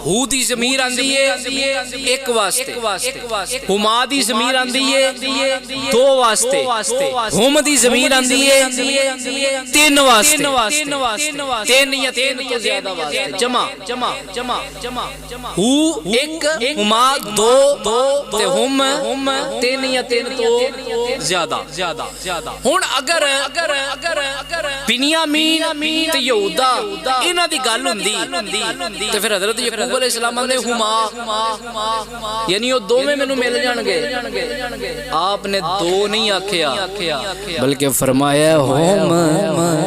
हू दी ज़मीर आंदी है एक वास्ते, हुमा दी ज़मीर आंदी है दो वास्ते, हुम दी ज़मीर आंदी है तीन वास्ते, तीन या तीन तो ज़्यादा वास्ते, जमा जमा जमा जमा जमा। हू एक, हुमा दो, ते हुम तीन या तीन तो ज़्यादा ज़्यादा ज़्यादा। हुण अगर अगर अगर अगर बिन्यामीन ते यहूदा इन्हां दी गल हुंदी ते फिर हज़रत याकूब अलैहिस्सलाम ने हुमा यानी वो दोवें मैनू मिल जाणगे। आपने दो नहीं आखिया बल्कि फरमाया हुम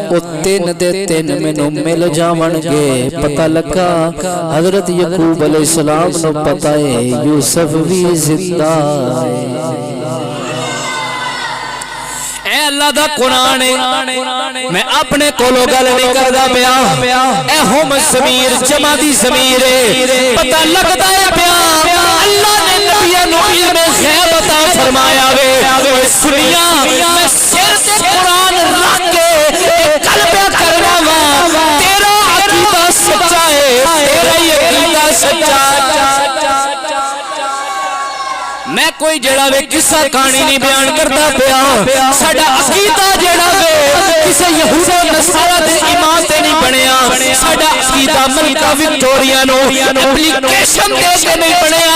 ओ तीन दे तीन मैनू मिल जावणगे। पता लगा हज़रत याकूब अलैहिस्सलाम नू पता है यूसुफ भी जिंदा है। अल्लाह दा कुरान है, मैं अपने कोलों गल नहीं करदा पिया। ए हुम ज़मीर जमा दी ज़मीर है, पता लगदा है पिया अल्लाह ने नबियां नू इल्मे गैब अता फरमाया वे। सुनिया मैं सिर ते कुरान रख के गल पे करना वा, तेरा अकीदा सच्चा है, तेरा अकीदा सच्चा। मैं कोई जड़ा वे किस्सा कहानी नहीं बयान करता पिया। साडा अकीदा जड़ा वे किसी यहूदा नसारा दे ईमान ते नहीं बनया। साडा अकीदा मलिका विक्टोरिया नो एप्लीकेशन दे के नहीं बनया।